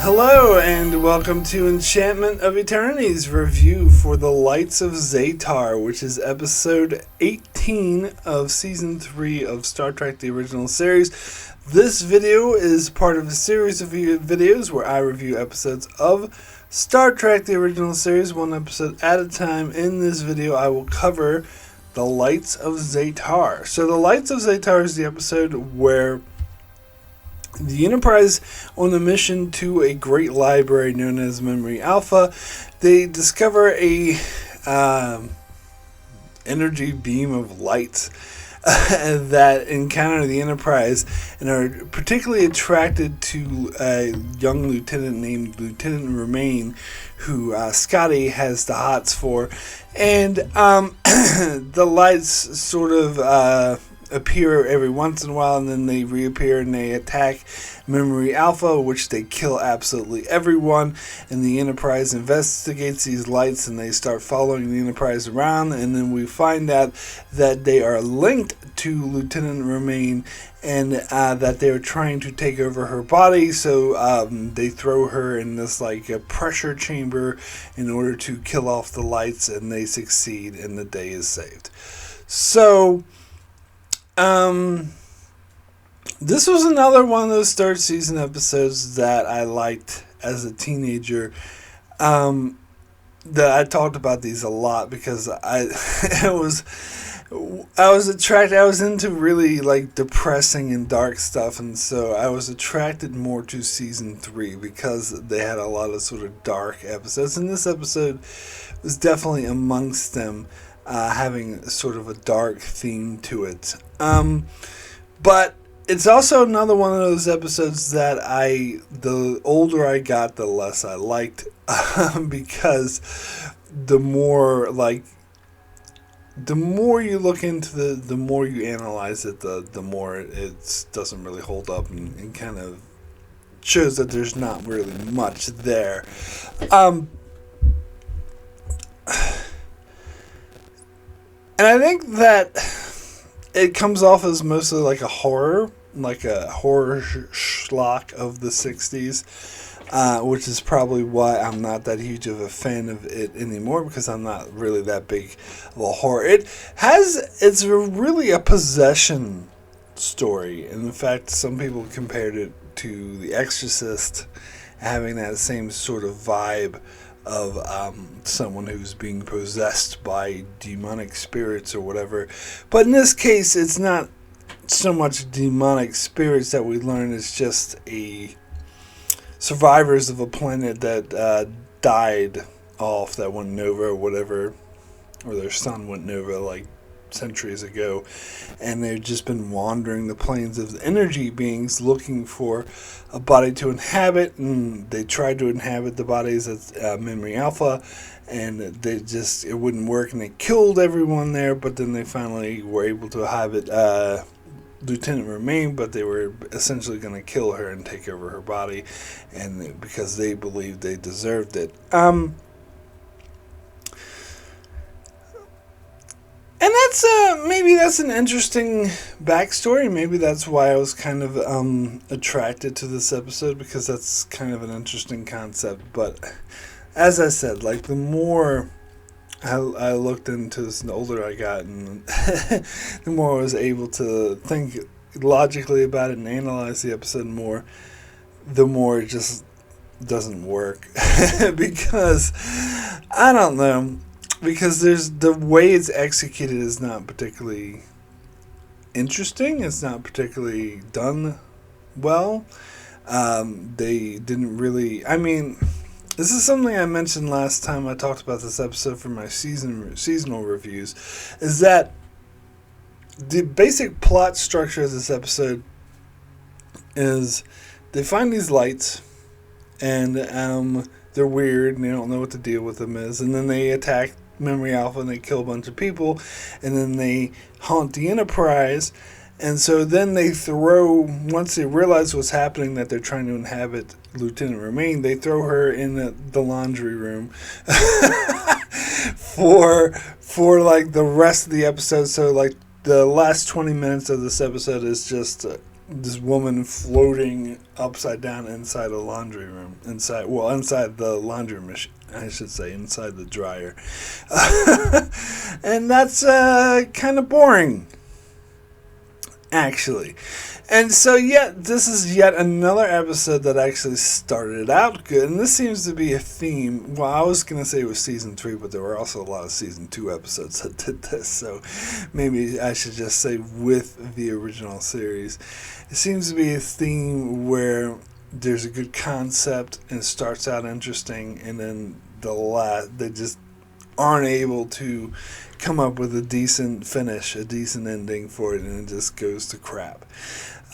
Hello and welcome to Enchantment of Eternity's review for the Lights of Zetar, which is episode 18 of season 3 of Star Trek The Original Series. This video is part of a series of videos where I review episodes of Star Trek The Original Series, one episode at a time. In this video I will cover the Lights of Zetar. So the Lights of Zetar is the episode where the Enterprise, on a mission to a great library known as Memory Alpha, they discover a energy beam of light that encounter the Enterprise and are particularly attracted to a young lieutenant named Lieutenant Romaine, who Scotty has the hots for. And the lights sort of appear every once in a while, and then they reappear and they attack Memory Alpha, which they kill absolutely everyone. And the Enterprise investigates these lights and they start following the Enterprise around, and then we find out that they are linked to Lieutenant Romaine and that they are trying to take over her body. So they throw her in this like a pressure chamber in order to kill off the lights, and they succeed and the day is saved. So this was another one of those third season episodes that I liked as a teenager. That I talked about these a lot because I was attracted. I was into really like depressing and dark stuff, and so I was attracted more to season 3 because they had a lot of sort of dark episodes, and this episode was definitely amongst them. Having sort of a dark theme to it. But it's also another one of those episodes that the older I got, the less I liked, because the more you look into the more you analyze it, the more it doesn't really hold up and kind of shows that there's not really much there. And I think that it comes off as mostly like a horror schlock of the 60s, which is probably why I'm not that huge of a fan of it anymore, because I'm not really that big of a horror. It's really a possession story. And in fact, some people compared it to The Exorcist, having that same sort of vibe of someone who's being possessed by demonic spirits or whatever. But in this case, it's not so much demonic spirits that we learn. It's just survivors of a planet that died off, that went nova or whatever, or their sun went nova like centuries ago, and they've just been wandering the planes of the energy beings looking for a body to inhabit, and they tried to inhabit the bodies at Memory Alpha, and it wouldn't work, and they killed everyone there. But then they finally were able to inhabit Lieutenant Romaine, but they were essentially going to kill her and take over her body, and because they believed they deserved it. And maybe that's an interesting backstory. Maybe that's why I was kind of attracted to this episode, because that's kind of an interesting concept. But as I said, like the more I looked into this, and the older I got, and the more I was able to think logically about it and analyze the episode more, the more it just doesn't work. Because I don't know. Because the way it's executed is not particularly interesting. It's not particularly done well. They didn't really... I mean, this is something I mentioned last time I talked about this episode for my seasonal reviews, is that the basic plot structure of this episode is they find these lights, and they're weird, and they don't know what the deal with them is, and then they attack Memory Alpha and they kill a bunch of people, and then they haunt the Enterprise. And so then once they realize what's happening, that they're trying to inhabit Lieutenant Romaine, they throw her in the laundry room for like the rest of the episode. So like the last 20 minutes of this episode is just this woman floating upside down inside a laundry room, inside the laundry machine, I should say, inside the dryer. And that's kind of boring, actually. And so, this is yet another episode that actually started out good. And this seems to be a theme. Well, I was going to say it was season 3, but there were also a lot of season 2 episodes that did this. So maybe I should just say with the original series. It seems to be a theme where there's a good concept and it starts out interesting, and then they just aren't able to come up with a decent finish, a decent ending for it, and it just goes to crap.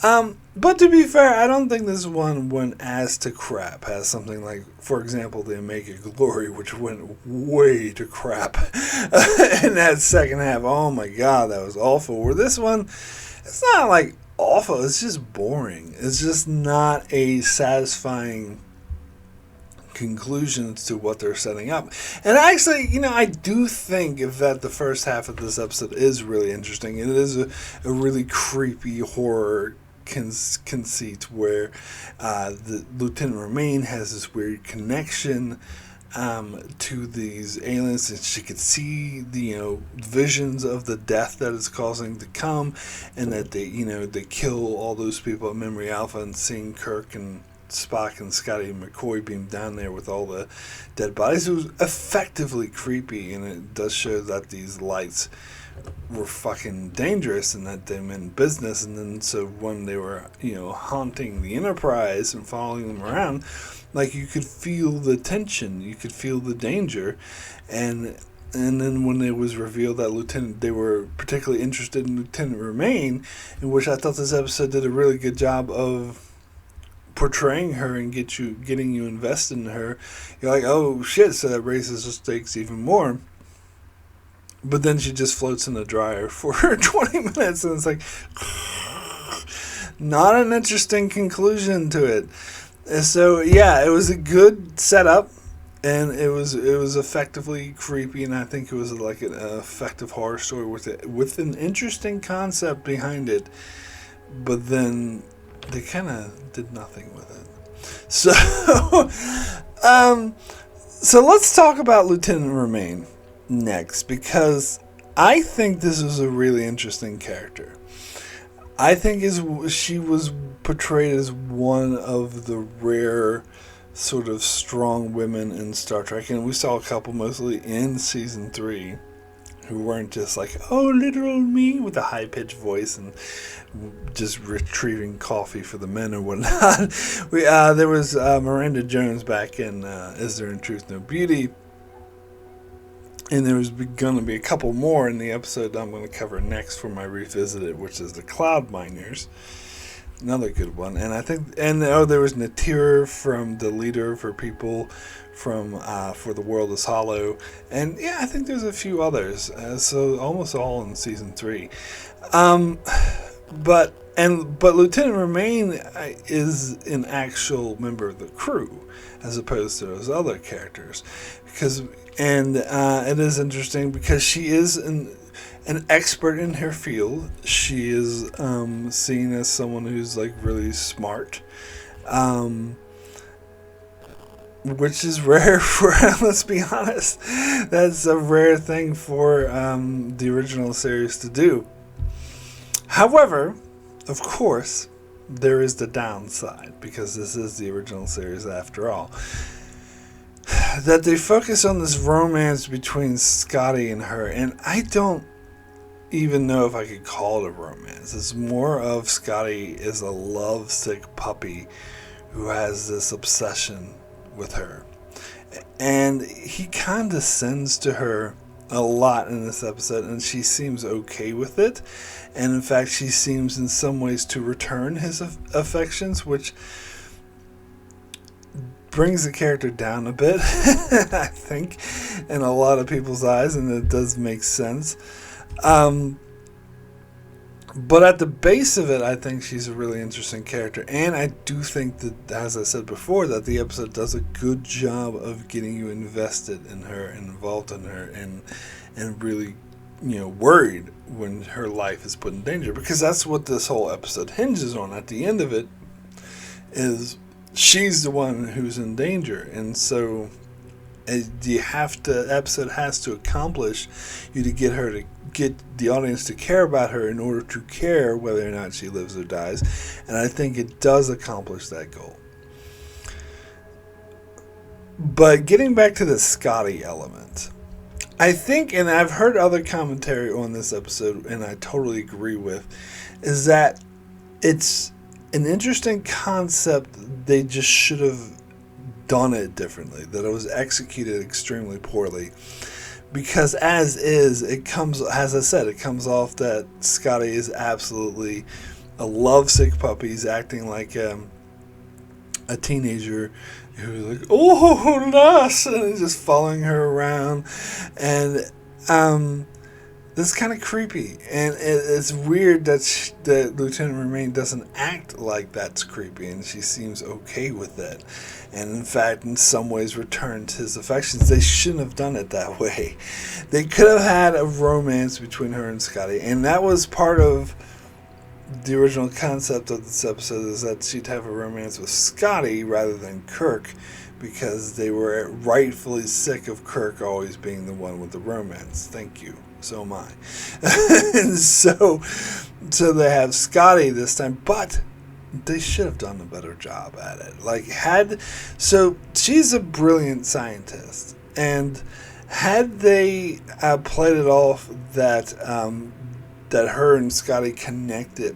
But to be fair, I don't think this one went as to crap as something like, for example, the Omega Glory, which went way to crap in that second half. Oh my god, that was awful. Where this one, it's not like awful, it's just boring. It's just not a satisfying conclusions to what they're setting up. And actually, I do think that the first half of this episode is really interesting. It is a really creepy horror conceit where the Lieutenant Romaine has this weird connection to these aliens, and she could see the visions of the death that is causing to come, and that they kill all those people at Memory Alpha, and seeing Kirk and Spock and Scotty and McCoy being down there with all the dead bodies. It was effectively creepy, and it does show that these lights were fucking dangerous and that they meant business. And then so when they were haunting the Enterprise and following them around, like, you could feel the tension, you could feel the danger. And then when it was revealed that they were particularly interested in Lieutenant Romaine, in which I thought this episode did a really good job of portraying her and getting you invested in her, you're like, oh shit, so that raises the stakes even more. But then she just floats in the dryer for 20 minutes, and it's like, not an interesting conclusion to it. So it was a good setup, and it was effectively creepy, and I think it was like an effective horror story with an interesting concept behind it. But then they kind of did nothing with it. So, so let's talk about Lieutenant Romaine next, because I think this was a really interesting character. I think she was portrayed as one of the rare sort of strong women in Star Trek, and we saw a couple mostly in season 3 who weren't just like, oh, little old me, with a high-pitched voice and just retrieving coffee for the men or whatnot. There was Miranda Jones back in Is There in Truth No Beauty? And there was going to be a couple more in the episode I'm going to cover next for my Revisited, which is the Cloud Miners. Another good one. And I think, there was Natira from the Leader for People from For the World is Hollow. And I think there's a few others. So almost all in season 3. But Lieutenant Romaine is an actual member of the crew, as opposed to those other characters. It is interesting because she is an expert in her field. She is seen as someone who's like really smart, which is rare for, let's be honest, that's a rare thing for the original series to do. However, of course, there is the downside, because this is the original series after all, that they focus on this romance between Scotty and her, and I don't even know if I could call it a romance. It's more of Scotty is a lovesick puppy who has this obsession with her, and he condescends to her a lot in this episode, and she seems okay with it, and in fact she seems in some ways to return his affections, which brings the character down a bit, I think, in a lot of people's eyes, and it does make sense. But at the base of it, I think she's a really interesting character, and I do think that, as I said before, that the episode does a good job of getting you invested in her, and involved in her, and really worried when her life is put in danger, because that's what this whole episode hinges on. At the end of it, is she's the one who's in danger, and so the episode has to accomplish you to get the audience to care about her in order to care whether or not she lives or dies, and I think it does accomplish that goal. But getting back to the Scotty element, I think, and I've heard other commentary on this episode, and I totally agree with, is that it's an interesting concept. They just should have done it differently, that it was executed extremely poorly. Because as is, it comes, as I said, it comes off that Scotty is absolutely a lovesick puppy. He's acting like a teenager who's like, oh, nice, and just following her around. And this is kind of creepy. And it's weird that Lieutenant Remain doesn't act like that's creepy, and she seems okay with it. And in fact, in some ways, returned his affections. They shouldn't have done it that way. They could have had a romance between her and Scotty, and that was part of the original concept of this episode, is that she'd have a romance with Scotty rather than Kirk, because they were rightfully sick of Kirk always being the one with the romance. Thank you. So am I. And so they have Scotty this time, but they should have done a better job at it. So she's a brilliant scientist, and had they played it off that her and Scotty connected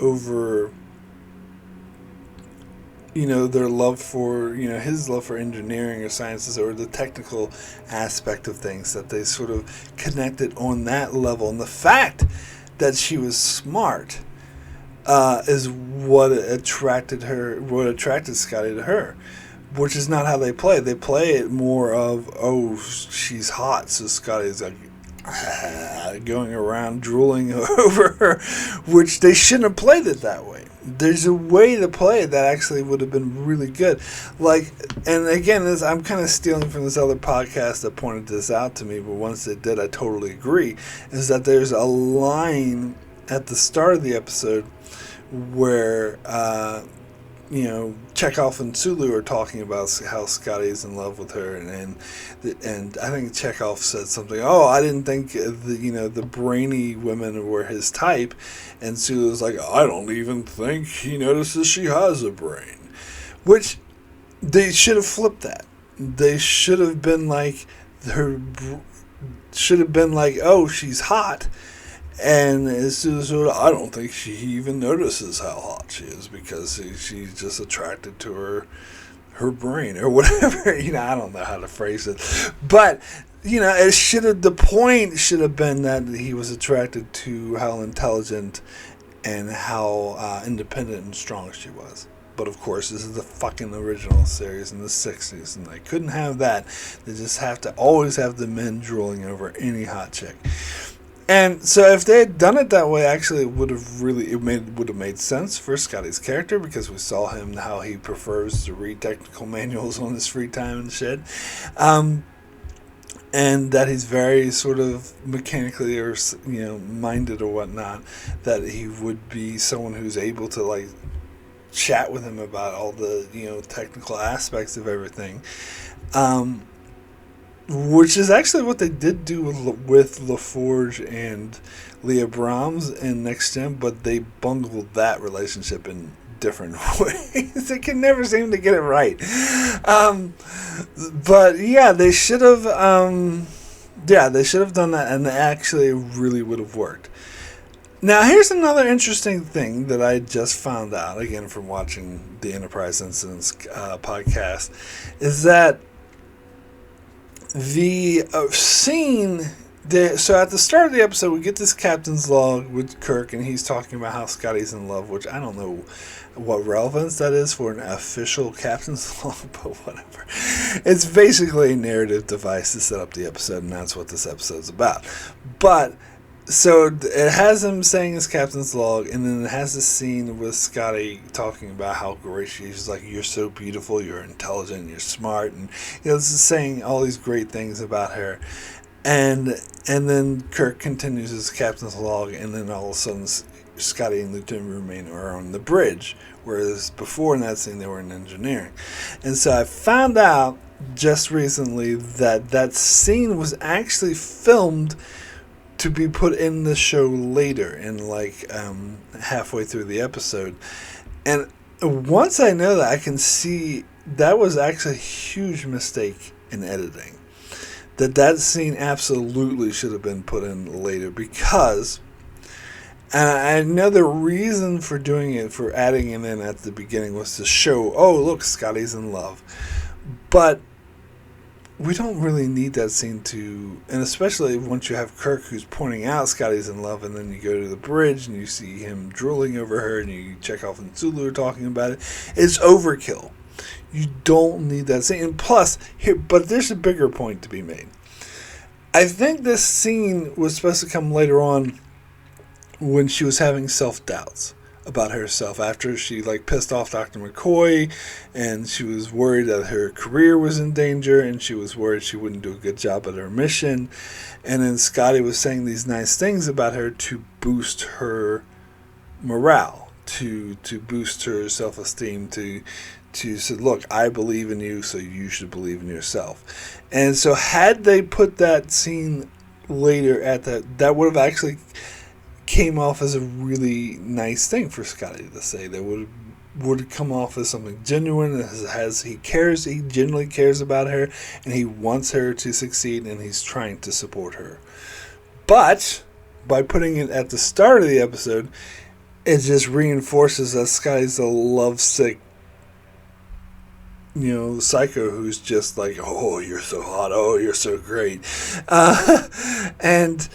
over, their love for, his love for engineering or sciences, or the technical aspect of things, that they sort of connected on that level. And the fact that she was smart is what attracted Scotty to her, which is not how they play. They play it more of, oh, she's hot, so Scotty's like going around drooling over her, which they shouldn't have played it that way. There's a way to play it that actually would have been really good. And again, I'm kind of stealing from this other podcast that pointed this out to me, but once they did, I totally agree, is that there's a line at the start of the episode where Chekhov and Sulu are talking about how Scotty's in love with her, and I think Chekhov said something. Oh, I didn't think the brainy women were his type, and Sulu's like, I don't even think he notices she has a brain, which they should have flipped that. They should have been like oh, she's hot. And as soon as I don't think she even notices how hot she is, because she's just attracted to her brain or whatever. I don't know how to phrase it, but the point should have been that he was attracted to how intelligent and how independent and strong she was. But of course, this is the fucking original series in the 60s, and they couldn't have that. They just have to always have the men drooling over any hot chick. And so if they had done it that way, actually it would have made sense for Scotty's character, because we saw him how he prefers to read technical manuals on his free time and shit. And that he's very sort of mechanically or minded or whatnot, that he would be someone who's able to chat with him about all the technical aspects of everything. Which is actually what they did do with LaForge and Leah Brahms in Next Gen, but they bungled that relationship in different ways. They can never seem to get it right. But yeah, they should have. They should have done that, and actually, it really would have worked. Now, here's another interesting thing that I just found out, again from watching the Enterprise Incidents podcast, is that the scene so at the start of the episode, we get this captain's log with Kirk, and he's talking about how Scotty's in love, which I don't know what relevance that is for an official captain's log, but whatever. It's basically a narrative device to set up the episode, and that's what this episode's about. But so it has him saying his captain's log, and then it has this scene with Scotty talking about how great she is. She's like, you're so beautiful, you're intelligent, you're smart, and it's just saying all these great things about her. And then Kirk continues his captain's log, and then all of a sudden Scotty and Lieutenant Romaine are on the bridge, whereas before in that scene they were in engineering. And so I found out just recently that scene was actually filmed to be put in the show later, in like halfway through the episode. And once I know that, I can see that was actually a huge mistake in editing. That scene absolutely should have been put in later, because, and I know the reason for doing it, for adding it in at the beginning, was to show, oh, look, Scotty's in love. But we don't really need that scene to, and especially once you have Kirk who's pointing out Scotty's in love, and then you go to the bridge and you see him drooling over her, and you check off and Sulu are talking about it. It's overkill. You don't need that scene. And plus, but there's a bigger point to be made. I think this scene was supposed to come later on, when she was having self-doubts about herself after she pissed off Dr. McCoy, and she was worried that her career was in danger, and she was worried she wouldn't do a good job at her mission. And then Scotty was saying these nice things about her to boost her morale, to boost her self-esteem, to say, look, I believe in you, so you should believe in yourself. And so had they put that scene later that would have actually came off as a really nice thing for Scotty to say. That would come off as something genuine, as he genuinely cares about her, and he wants her to succeed, and he's trying to support her. But by putting it at the start of the episode, it just reinforces that Scotty's a lovesick, psycho who's just like, oh, you're so hot, oh, you're so great, and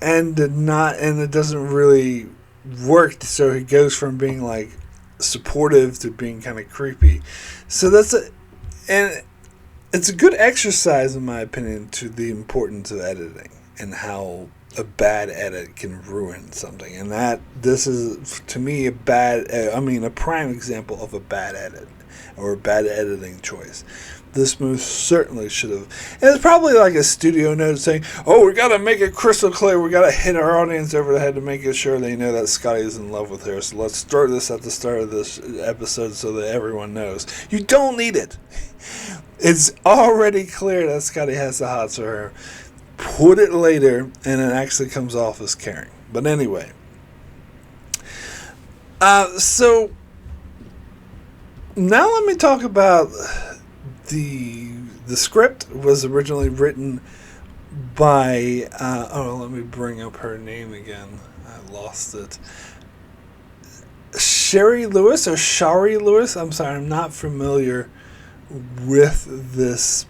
it doesn't really work. So he goes from being like supportive to being kind of creepy. So and it's a good exercise, in my opinion, to the importance of editing and how a bad edit can ruin something. And this is, to me, a prime example of a bad edit, or a bad editing choice. This most certainly should have. And it's probably like a studio note saying, oh, we got to make it crystal clear. We got to hit our audience over the head to make sure they know that Scotty is in love with her. So let's start this at the start of this episode so that everyone knows. You don't need it. It's already clear that Scotty has the hots for her. Put it later, and it actually comes off as caring. But anyway. So now let me talk about the script. Was originally written by let me bring up her name again. I lost it. Shari Lewis. I'm sorry, I'm not familiar with this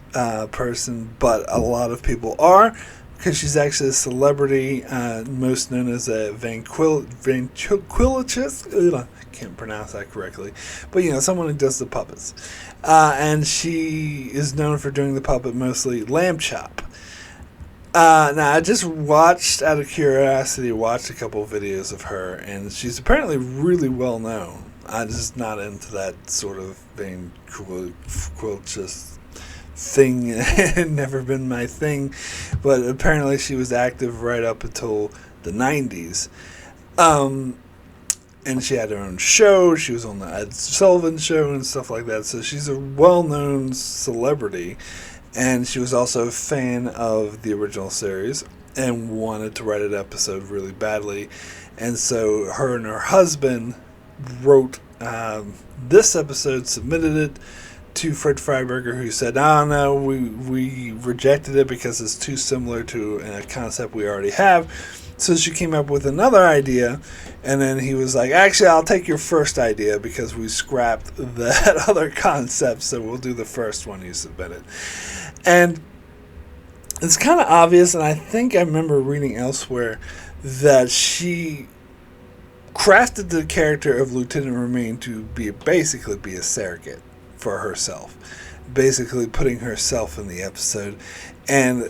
person, but a lot of people are, because she's actually a celebrity, most known as a ventriloquist. I can't pronounce that correctly, but someone who does the puppets, and she is known for doing the puppet mostly Lamb Chop. Now I just watched, out of curiosity, a couple of videos of her, and she's apparently really well known. I'm just not into that sort of ventriloquist thing. Never been my thing, but apparently she was active right up until the 90s. And she had her own show. She was on the Ed Sullivan Show and stuff like that. So she's a well-known celebrity. And she was also a fan of the original series and wanted to write an episode really badly. And so her and her husband wrote this episode, submitted it to Fred Freiberger, who said, no, we rejected it because it's too similar to a concept we already have. So she came up with another idea, and then he was like, actually, I'll take your first idea because we scrapped that other concept, so we'll do the first one you submitted. And it's kind of obvious, and I think I remember reading elsewhere that she crafted the character of Lieutenant Romaine to basically be a surrogate for herself, basically putting herself in the episode. And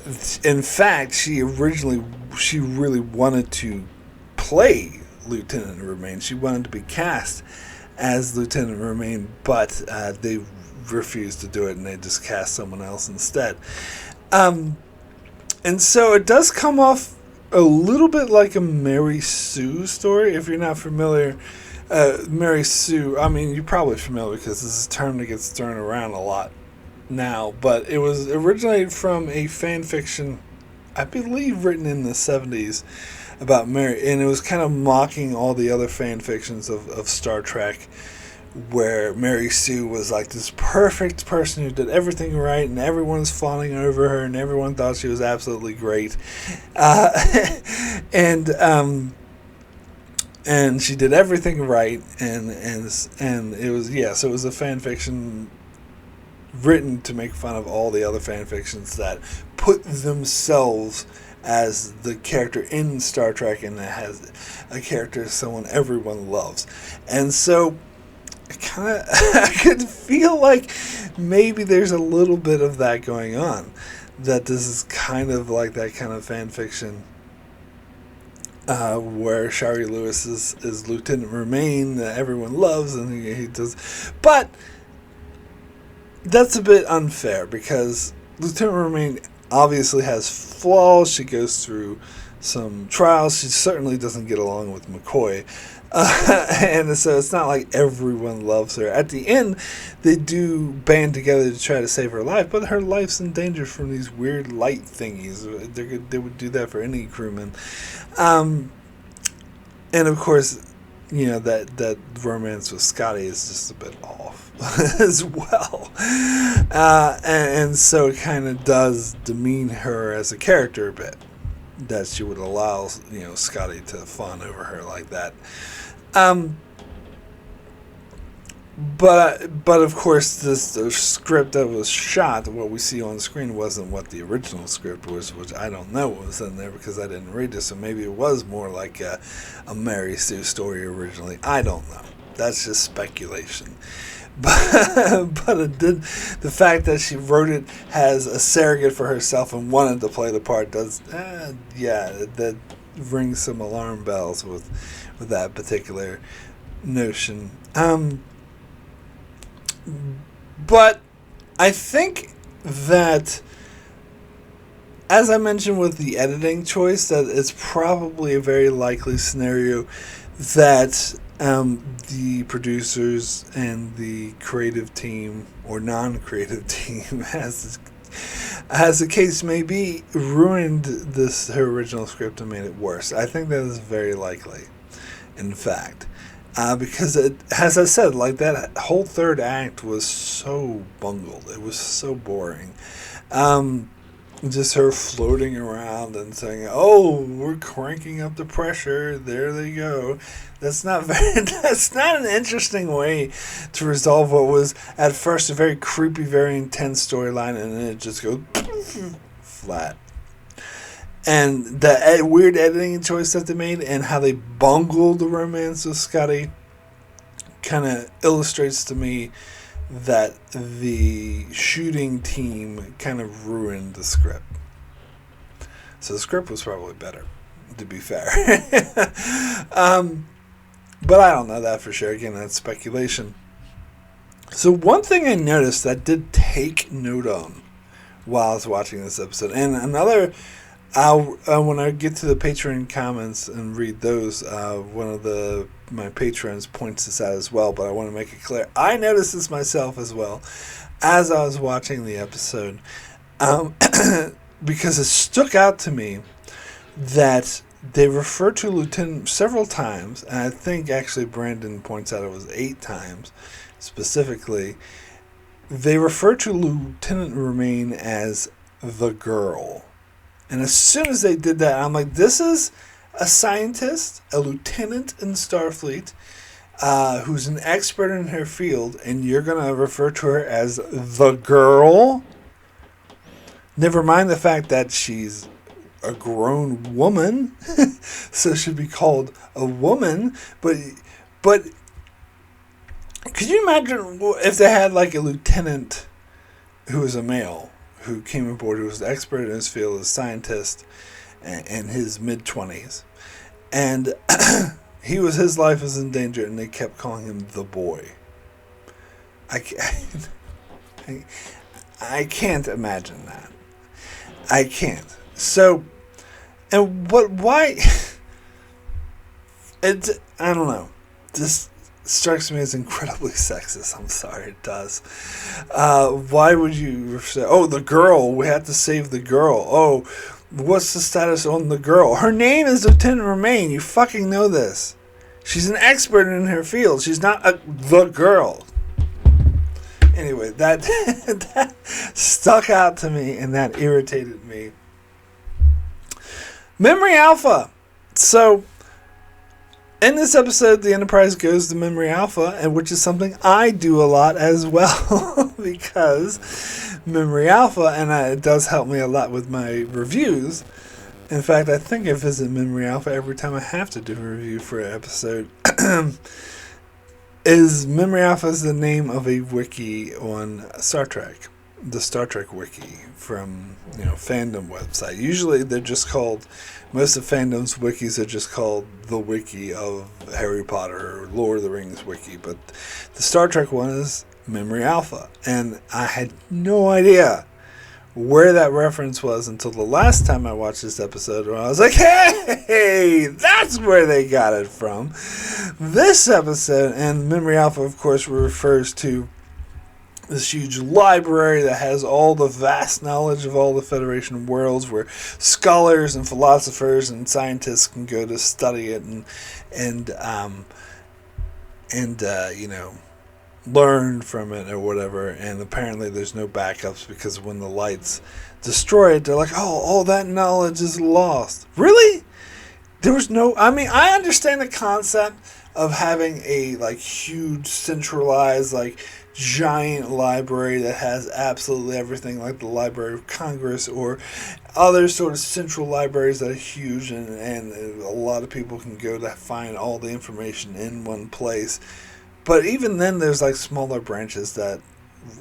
in fact, she really wanted to play Lieutenant Romaine. She wanted to be cast as Lieutenant Romaine, but they refused to do it, and they just cast someone else instead. And so it does come off a little bit like a Mary Sue story. If you're not familiar, Mary Sue, I mean, you're probably familiar because this is a term that gets thrown around a lot now, but it was originated from a fan fiction, I believe, written in the 70s about Mary, and it was kind of mocking all the other fan fictions of Star Trek, where Mary Sue was like this perfect person who did everything right, and everyone was fawning over her, and everyone thought she was absolutely great, and she did everything right, and it was, so it was a fan fiction written to make fun of all the other fan fictions that put themselves as the character in Star Trek, and that has a character someone everyone loves. And so I could feel like maybe there's a little bit of that going on, that this is kind of like that kind of fan fiction where Shari Lewis is Lieutenant Romaine that everyone loves, and he does, but that's a bit unfair because Lieutenant Romaine obviously has flaws. She goes through some trials. She certainly doesn't get along with McCoy. And so it's not like everyone loves her. At the end, they do band together to try to save her life, but her life's in danger from these weird light thingies. They would do that for any crewman. And of course, that romance with Scotty is just a bit off as well. And so it kind of does demean her as a character a bit, that she would allow, Scotty to fawn over her like that. But of course, the script that was shot, what we see on screen, wasn't what the original script was, which I don't know what was in there because I didn't read it. So maybe it was more like a Mary Sue story originally. I don't know. That's just speculation. But it did. The fact that she wrote it as a surrogate for herself and wanted to play the part does, that rings some alarm bells with that particular notion. But I think that, as I mentioned with the editing choice, that it's probably a very likely scenario that the producers and the creative team or non-creative team, as the case may be, ruined her original script and made it worse. I think that is very likely, in fact. Because as I said, like, that whole third act was so bungled. It was so boring. Just her floating around and saying, "Oh, we're cranking up the pressure. There they go." That's not an interesting way to resolve what was at first a very creepy, very intense storyline, and then it just goes flat. And the weird editing choice that they made and how they bungled the romance with Scotty kind of illustrates to me that the shooting team kind of ruined the script. So the script was probably better, to be fair. But I don't know that for sure. Again, that's speculation. So one thing I noticed that I did take note on while I was watching this episode, and another... when I get to the Patreon comments and read those, one of my patrons points this out as well, but I want to make it clear. I noticed this myself as well as I was watching the episode, because it stuck out to me that they refer to Lieutenant several times, and I think actually Brandon points out it was 8 times specifically. They refer to Lieutenant Romaine as the girl. And as soon as they did that, I'm like, this is a scientist, a lieutenant in Starfleet, who's an expert in her field, and you're going to refer to her as the girl? Never mind the fact that she's a grown woman, so should be called a woman. But could you imagine if they had like a lieutenant who was a male, who came aboard, who was an expert in his field, a scientist, in his mid-20s. And his life was in danger, and they kept calling him the boy. I can't imagine that. I can't. So, and why, I don't know. This strikes me as incredibly sexist. I'm sorry, it does. Why would you say, oh, the girl, we have to save the girl. Oh, what's the status on the girl? Her name is Lieutenant Romaine. You fucking know this. She's an expert in her field. She's not the girl. Anyway, that stuck out to me and that irritated me. Memory Alpha. So, in this episode, the Enterprise goes to Memory Alpha, and which is something I do a lot as well, because Memory Alpha, and it does help me a lot with my reviews. In fact, I think I visit Memory Alpha every time I have to do a review for an episode. Is Memory Alpha is the name of a wiki on Star Trek, the Star Trek wiki from fandom website. Usually they're just called. Most of fandom's wikis are just called the wiki of Harry Potter or Lord of the Rings wiki, but the Star Trek one is Memory Alpha, and I had no idea where that reference was until the last time I watched this episode, where I was like, hey, that's where they got it from. This episode, and Memory Alpha, of course, refers to this huge library that has all the vast knowledge of all the Federation worlds, where scholars and philosophers and scientists can go to study it and learn from it or whatever. And apparently there's no backups, because when the lights destroy it, they're like, oh, all that knowledge is lost. Really? There was no... I mean, I understand the concept of having a huge centralized giant library that has absolutely everything, like the Library of Congress or other sort of central libraries that are huge, and a lot of people can go to find all the information in one place. But even then, there's smaller branches that,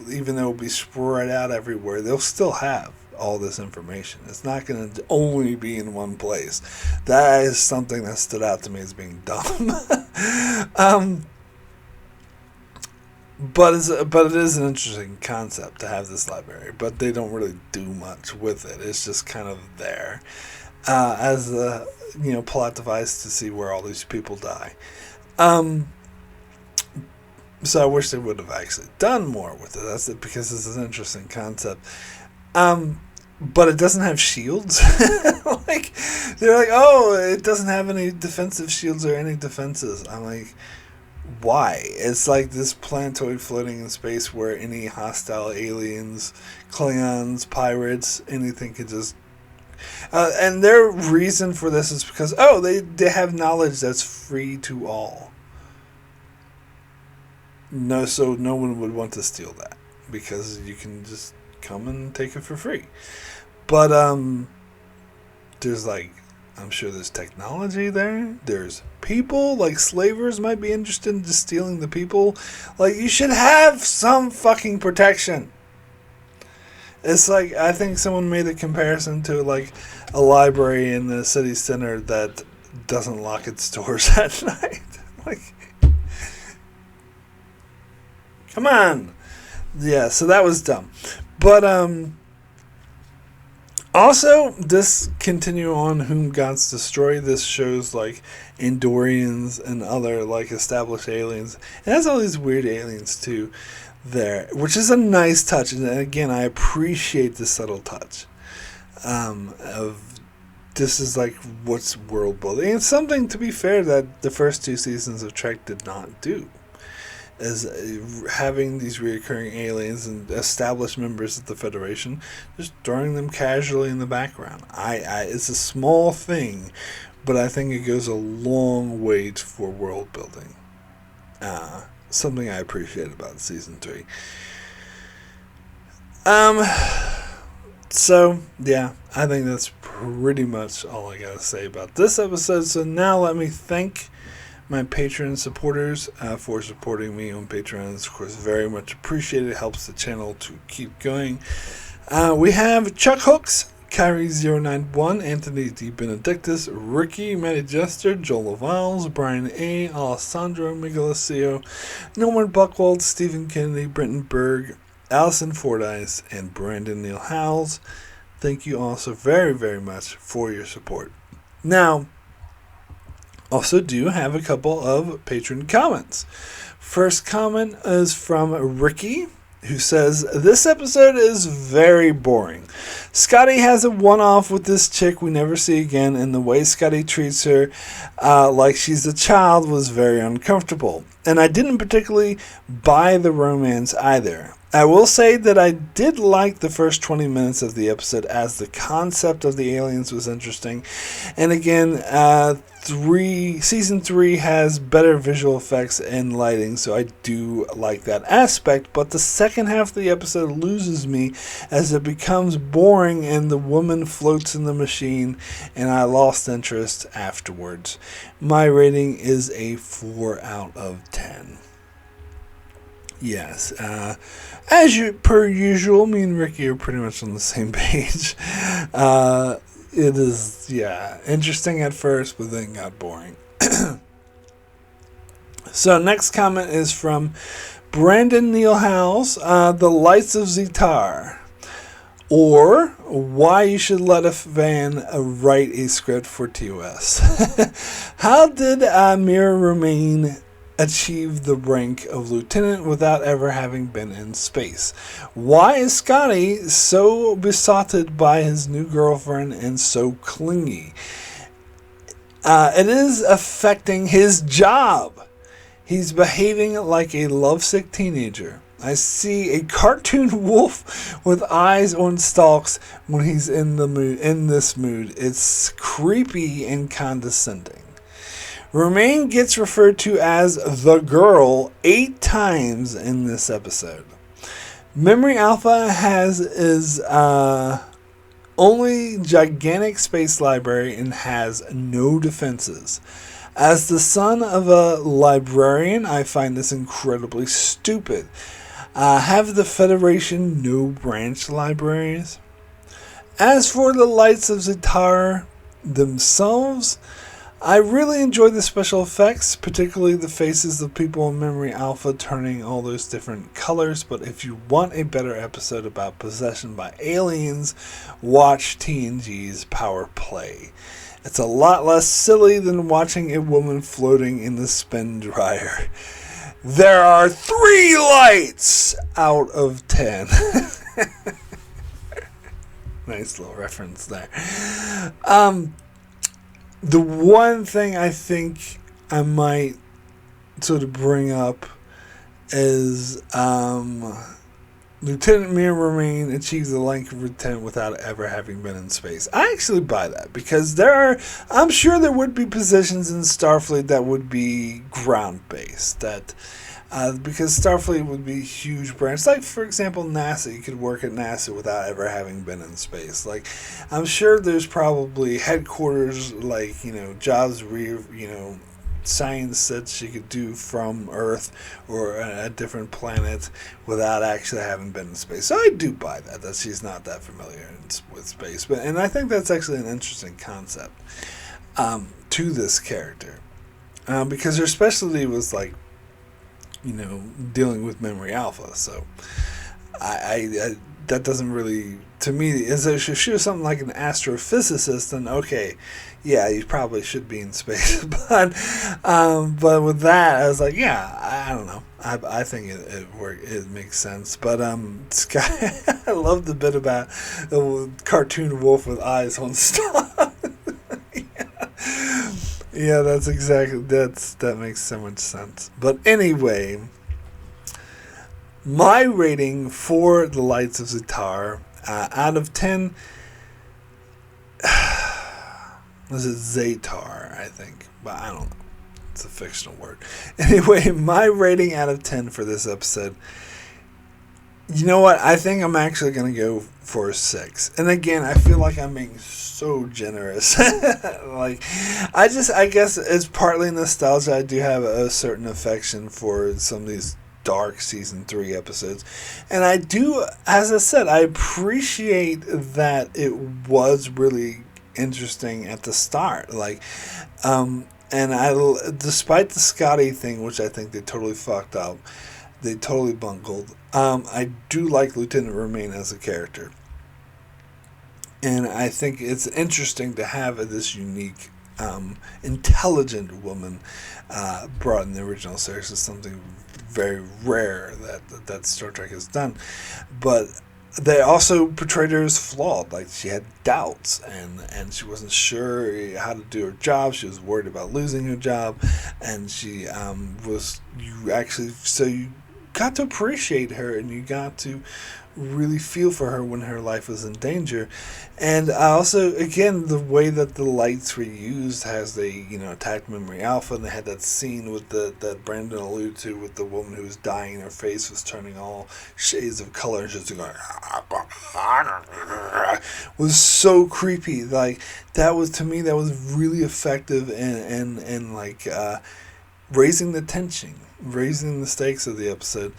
even though it'll be spread out everywhere, they'll still have all this information. It's not going to only be in one place. That is something that stood out to me as being dumb. But it is an interesting concept to have this library, but they don't really do much with it. It's just kind of there as a plot device to see where all these people die. So I wish they would have actually done more with it. That's it, because it's an interesting concept. But it doesn't have shields. They're like, oh, it doesn't have any defensive shields or any defenses. I'm like, why? It's like this planetoid floating in space where any hostile aliens, Klingons, pirates, anything could just... and their reason for this is because, they have knowledge that's free to all. So no one would want to steal that, because you can just come and take it for free. But there's I'm sure there's technology there. There's people, slavers might be interested in just stealing the people. You should have some fucking protection. It's I think someone made a comparison to a library in the city center that doesn't lock its doors at night. Come on. Yeah, so that was dumb. But also, this continue on Whom Gods Destroy. This shows Andorians and other established aliens. It has all these weird aliens too there, which is a nice touch. And again, I appreciate the subtle touch of this is what's world building. And something, to be fair, that the first two seasons of Trek did not do. As having these recurring aliens and established members of the Federation, just throwing them casually in the background. It's a small thing, but I think it goes a long way for world building. Something I appreciate about season 3. So yeah, I think that's pretty much all I gotta say about this episode. So now let me thank my Patreon supporters for supporting me on Patreon. It's, of course, very much appreciated. It helps the channel to keep going. We have Chuck Hooks, Kyrie091, Anthony D. Benedictus, Ricky, Matty Jester, Joel Lavalles, Brian A., Alessandro Migalacio, Norman Buchwald, Stephen Kennedy, Brenton Berg, Allison Fordyce, and Brandon Neal Howells. Thank you all so very, very much for your support. Now, also do have a couple of patron comments. First comment is from Ricky, who says, this episode is very boring. Scotty has a one-off with this chick we never see again, and the way Scotty treats her like she's a child was very uncomfortable. And I didn't particularly buy the romance either. I will say that I did like the first 20 minutes of the episode, as the concept of the aliens was interesting. And again, season 3 has better visual effects and lighting, so I do like that aspect. But the second half of the episode loses me as it becomes boring and the woman floats in the machine, and I lost interest afterwards. My rating is a 4 out of 10. Yes, per usual, me and Ricky are pretty much on the same page. It is, interesting at first, but then got boring. So, next comment is from Brandon Nealhouse, The Lights of Zetar. Or, why you should let a fan write a script for TOS. How did Amir Romain achieve the rank of lieutenant without ever having been in space? Why is Scotty so besotted by his new girlfriend and so clingy? It is affecting his job. He's behaving like a lovesick teenager. I see a cartoon wolf with eyes on stalks when he's in this mood. It's creepy and condescending. Romain gets referred to as the girl 8 times in this episode. Memory Alpha is only gigantic space library and has no defenses. As the son of a librarian, I find this incredibly stupid. Have the Federation no branch libraries? As for the Lights of Zetar themselves, I really enjoy the special effects, particularly the faces of people in Memory Alpha turning all those different colors. But if you want a better episode about possession by aliens, watch TNG's Power Play. It's a lot less silly than watching a woman floating in the spin dryer. There are 3 lights out of 10. Nice little reference there. The one thing I think I might sort of bring up is Lieutenant Amir Romain achieved the rank of lieutenant without ever having been in space. I actually buy that, because I'm sure there would be positions in Starfleet that would be ground-based, because Starfleet would be a huge branch. Like, for example, NASA. You could work at NASA without ever having been in space. Like, I'm sure there's probably headquarters, like, jobs where, science that she could do from Earth or a different planet without actually having been in space. So I do buy that she's not that familiar with space. And I think that's actually an interesting concept to this character. Because her specialty was, like, dealing with Memory Alpha. So I that doesn't really, to me, is if she was something like an astrophysicist, then okay, yeah, you probably should be in space. But with that, I was like, yeah, I don't know. I think it makes sense. But Sky, I love the bit about the cartoon wolf with eyes on stuff. Yeah, that makes so much sense. But anyway, my rating for The Lights of Zetar, out of 10, was it Zetar, I think, but I don't know. It's a fictional word. Anyway, my rating out of 10 for this episode, you know what? I think I'm actually going to go for a 6. And again, I feel like I'm being so generous. I guess it's partly nostalgia. I do have a certain affection for some of these dark season 3 episodes. And I do, as I said, I appreciate that it was really interesting at the start. Despite the Scotty thing, which I think they totally fucked up, they totally bungled. I do like Lieutenant Romain as a character. And I think it's interesting to have this unique, intelligent woman brought in the original series. Is something very rare that Star Trek has done. But they also portrayed her as flawed. Like, she had doubts, and she wasn't sure how to do her job. She was worried about losing her job, and she you got to appreciate her, and you got to really feel for her when her life was in danger. And also, again, the way that the lights were used has attacked Memory Alpha, and they had that scene with that Brandon alluded to, with the woman who was dying, her face was turning all shades of color, and just going was so creepy. Like, that was, to me, that was really effective and raising the tension, raising the stakes of the episode.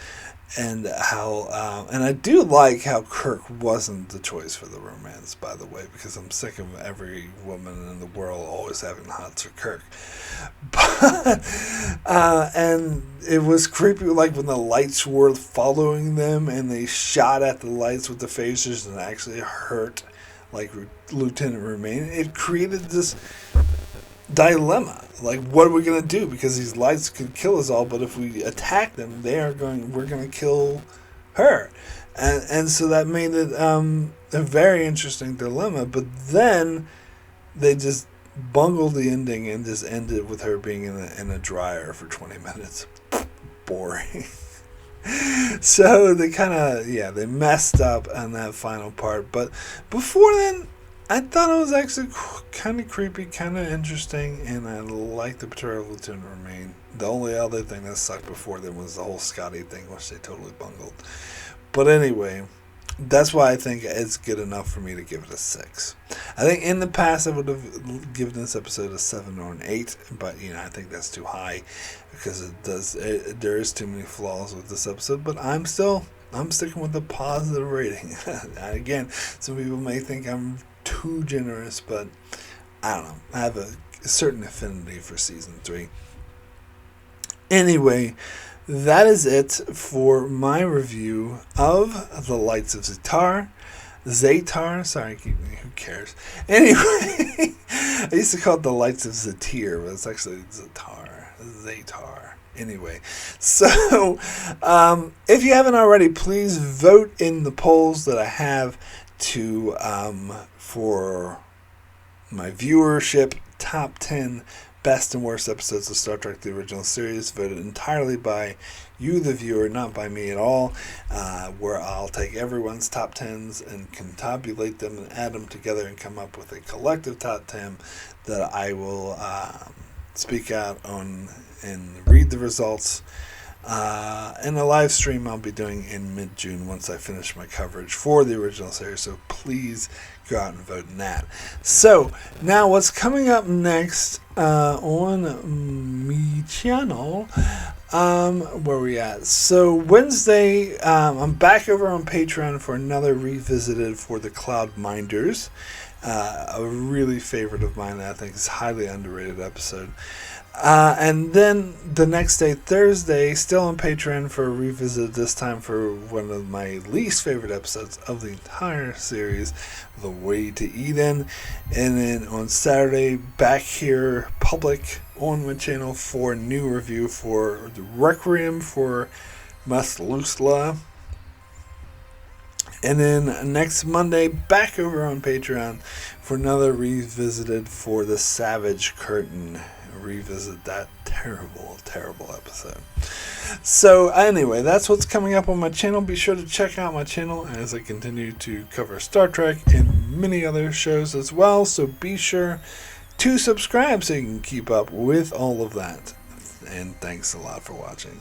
And how, and I do like how Kirk wasn't the choice for the romance, by the way, because I'm sick of every woman in the world always having the hots for Kirk. But, and it was creepy, like when the lights were following them and they shot at the lights with the phasers and actually hurt, like, Lieutenant Romaine. It created this dilemma. Like, what are we going to do? Because these lights could kill us all, but if we attack them, we're going to kill her. And so that made it a very interesting dilemma. But then they just bungled the ending and just ended with her being in a dryer for 20 minutes. Boring. So they they messed up on that final part. But before then, I thought it was actually kind of creepy, kind of interesting, and I liked the portrayal of Lieutenant Romaine. The only other thing that sucked before then was the whole Scotty thing, which they totally bungled. But anyway, that's why I think it's good enough for me to give it a 6. I think in the past I would have given this episode a 7 or an 8, but I think that's too high because there is too many flaws with this episode. But I'm sticking with the positive rating. Again, some people may think I'm too generous, but I don't know. I have a certain affinity for season 3. Anyway, that is it for my review of The Lights of Zetar. Sorry, who cares? Anyway, I used to call it The Lights of Zetar, but it's actually Zetar. Anyway, so if you haven't already, please vote in the polls that I have to for my viewership top 10 best and worst episodes of Star Trek: The Original Series, voted entirely by you, the viewer, not by me at all, where I'll take everyone's top 10s and confabulate them and add them together and come up with a collective top 10 that I will speak out on and read the results in a live stream I'll be doing in mid-June once I finish my coverage for the original series. So please go out and vote in that. So now what's coming up next on my channel, where we at? So Wednesday, I'm back over on Patreon for another Revisited for the Cloud Minders. A really favorite of mine, I think is highly underrated episode. And then the next day, Thursday, still on Patreon for a revisit, this time for one of my least favorite episodes of the entire series, The Way to Eden. And then on Saturday, back here, public, on my channel for a new review for the Requiem for Maslusla. And then next Monday, back over on Patreon for another Revisited for the Savage Curtain. Revisit that terrible episode. So anyway, that's what's coming up on my channel. Be sure to check out my channel as I continue to cover Star Trek and many other shows as well. So be sure to subscribe so you can keep up with all of that. And thanks a lot for watching.